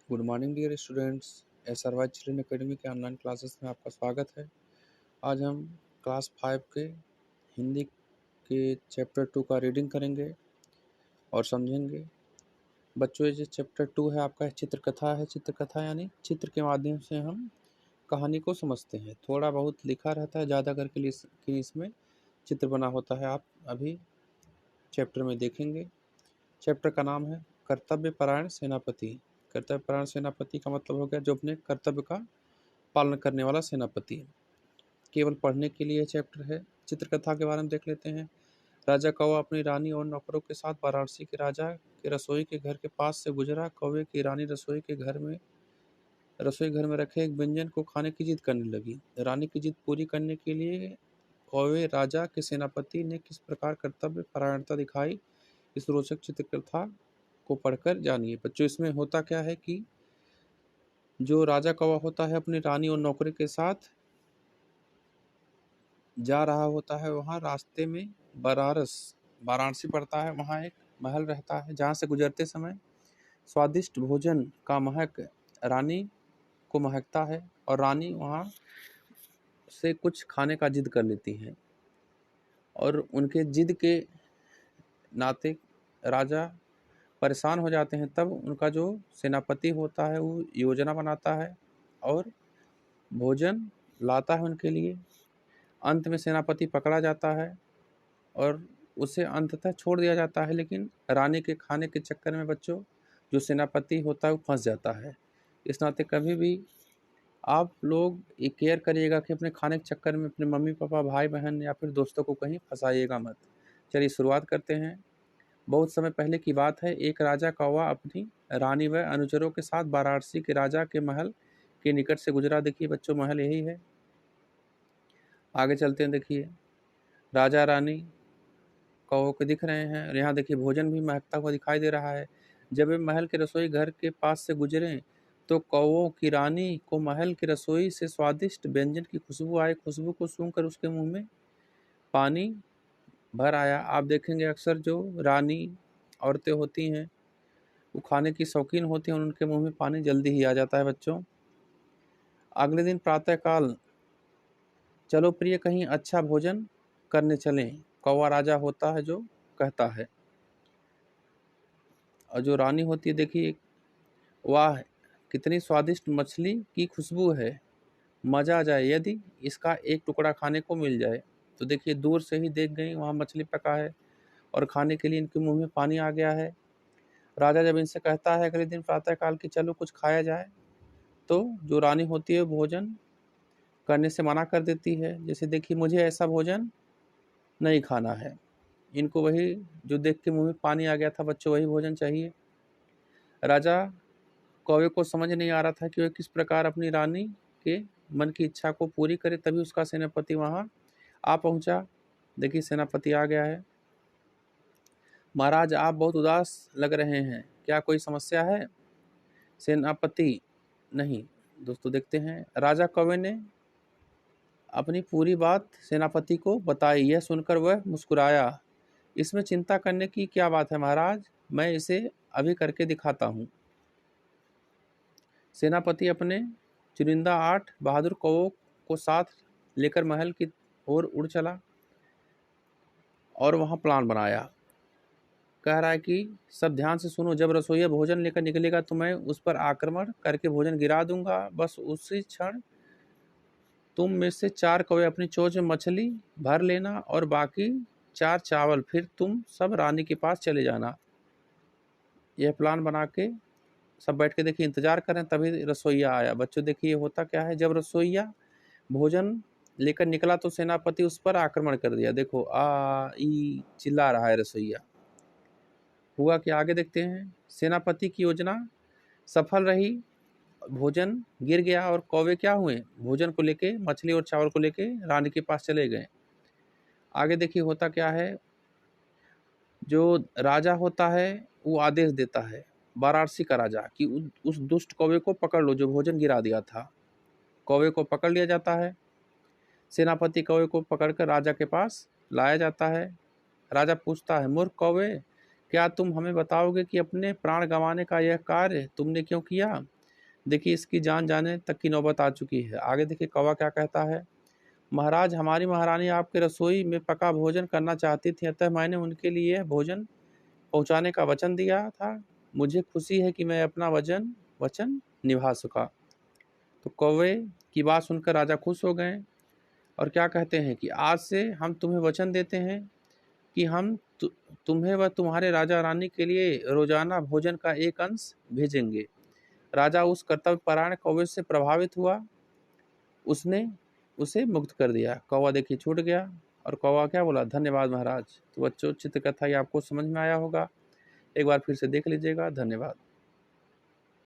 Good morning dear students. SRY children academy के online classes में आपका स्वागत है। आज हम क्लास 5 के हिंदी के चैप्टर 2 का रीडिंग करेंगे और समझेंगे। बच्चों, ये जो चैप्टर 2 है आपका चित्रकथा है। चित्रकथा यानी चित्र के माध्यम से हम कहानी को समझते हैं। थोड़ा बहुत लिखा रहता है, ज़्यादा करके कि इसमें चित्र बना होता है। आप अभी चैप्टर में देखेंगे। चैप्टर का नाम है कर्तव्यपरायण सेनापति। कर्तव्यपरायण सेनापति का मतलब हो गया जो अपने कर्तव्य का पालन करने वाला सेनापति। केवल पढ़ने के लिए चैप्टर है। चित्रकथा के बारे में देख लेते हैं। राजा कौवा अपनी रानी और नौकरों के साथ वाराणसी के राजा के रसोई के घर के पास से गुजरा। कौवे की रानी रसोई घर में रखे एक व्यंजन को खाने की जिद करने लगी। रानी की जिद पूरी करने के लिए कौवे राजा के सेनापति ने किस प्रकार कर्तव्य परायणता दिखाई, इस रोचक चित्रकथा को पढ़कर जानिए। बच्चों, इसमें होता क्या है कि जो राजा कौवा होता है अपनी रानी और नौकरी के साथ जा रहा होता है। वहाँ रास्ते में वाराणसी पड़ता है। वहाँ एक महल रहता है जहाँ से गुजरते समय स्वादिष्ट भोजन का महक रानी को महकता है और रानी वहाँ से कुछ खाने का जिद कर लेती है और उनके जिद के नाते राजा परेशान हो जाते हैं। तब उनका जो सेनापति होता है वो योजना बनाता है और भोजन लाता है उनके लिए। अंत में सेनापति पकड़ा जाता है और उसे अंततः छोड़ दिया जाता है, लेकिन रानी के खाने के चक्कर में बच्चों जो सेनापति होता है वो फंस जाता है। इस नाते कभी भी आप लोग ये केयर करिएगा कि अपने खाने के चक्कर में अपने मम्मी पापा, भाई बहन या फिर दोस्तों को कहीं फंसाइएगा मत। चलिए शुरुआत करते हैं। बहुत समय पहले की बात है। एक राजा कौवा अपनी रानी व अनुचरों के साथ वाराणसी के राजा के महल के निकट से गुजरा। देखिए बच्चों, महल यही है। आगे चलते हैं। देखिए राजा रानी कौवे को दिख रहे हैं और यहाँ देखिए भोजन भी महकता हुआ दिखाई दे रहा है। जब वे महल के रसोई घर के पास से गुजरे तो कौवों की रानी को महल की रसोई से स्वादिष्ट व्यंजन की खुशबू आई। खुशबू को सूंघकर उसके मुंह में पानी भर आया। आप देखेंगे अक्सर जो रानी औरतें होती हैं वो खाने की शौकीन होती हैं और उनके मुंह में पानी जल्दी ही आ जाता है। बच्चों, अगले दिन प्रातःकाल चलो प्रिय, कहीं अच्छा भोजन करने चलें, कौवा राजा होता है जो कहता है। और जो रानी होती है देखिए, वाह कितनी स्वादिष्ट मछली की खुशबू है, मज़ा आ जाए यदि इसका एक टुकड़ा खाने को मिल जाए। तो देखिए दूर से ही देख गई वहाँ मछली पका है और खाने के लिए इनके मुंह में पानी आ गया है। राजा जब इनसे कहता है अगले दिन प्रातःकाल कि चलो कुछ खाया जाए, तो जो रानी होती है भोजन करने से मना कर देती है। जैसे देखिए, मुझे ऐसा भोजन नहीं खाना है। इनको वही जो देख के मुंह में पानी आ गया था बच्चों, वही भोजन चाहिए। राजा कौवे को समझ नहीं आ रहा था कि वह किस प्रकार अपनी रानी के मन की इच्छा को पूरी करे। तभी उसका सेनापति वहां आ पहुंचा। देखिए सेनापति आ गया है। महाराज, आप बहुत उदास लग रहे हैं, क्या कोई समस्या है? सेनापति: नहीं। दोस्तों देखते हैं। राजा कौवे ने अपनी पूरी बात सेनापति को बताई। यह सुनकर वह मुस्कुराया। इसमें चिंता करने की क्या बात है महाराज, मैं इसे अभी करके दिखाता हूँ। सेनापति अपने चुनिंदा 8 बहादुर कौवों को साथ लेकर महल की ओर उड़ चला और वहां प्लान बनाया। कह रहा है कि सब ध्यान से सुनो, जब रसोइया भोजन लेकर निकलेगा तो मैं उस पर आक्रमण करके भोजन गिरा दूंगा। बस उसी क्षण तुम में से 4 कौवे अपनी चोंच में मछली भर लेना और बाकी 4 चावल। फिर तुम सब रानी के पास चले जाना। यह प्लान बना के सब बैठ के देखिए इंतजार करें। तभी रसोइया आया। बच्चों देखिए होता क्या है, जब रसोइया भोजन लेकर निकला तो सेनापति उस पर आक्रमण कर दिया। देखो आ ई चिल्ला रहा है रसोइया। हुआ कि आगे देखते हैं। सेनापति की योजना सफल रही। भोजन गिर गया और कौवे क्या हुए, भोजन को लेके, मछली और चावल को लेके रानी के पास चले गए। आगे देखिए होता क्या है। जो राजा होता है वो आदेश देता है, वाराणसी का राजा, कि उस दुष्ट कौवे को पकड़ लो जो भोजन गिरा दिया था। कौवे को पकड़ लिया जाता है। सेनापति कौवे को पकड़कर राजा के पास लाया जाता है। राजा पूछता है, मूर्ख कौवे, क्या तुम हमें बताओगे कि अपने प्राण गंवाने का यह कार्य तुमने क्यों किया? देखिए इसकी जान जाने तक की नौबत आ चुकी है। आगे देखिए कौवा क्या कहता है। महाराज, हमारी महारानी आपके रसोई में पका भोजन करना चाहती थी, अतः मैंने उनके लिए भोजन पहुंचाने का वचन दिया था। मुझे खुशी है कि मैं अपना वचन निभा सका। तो कौवे की बात सुनकर राजा खुश हो गए और क्या कहते हैं कि आज से हम तुम्हें वचन देते हैं कि हम तुम्हें व तुम्हारे राजा रानी के लिए रोजाना भोजन का एक अंश भेजेंगे। राजा उस कर्तव्य परायण कौवे से प्रभावित हुआ, उसने उसे मुक्त कर दिया। कौवा देखिए छूट गया और कौवा क्या बोला, धन्यवाद महाराज। तो बच्चों, चित्रकथा ये आपको समझ में आया होगा, एक बार फिर से देख लीजिएगा। धन्यवाद।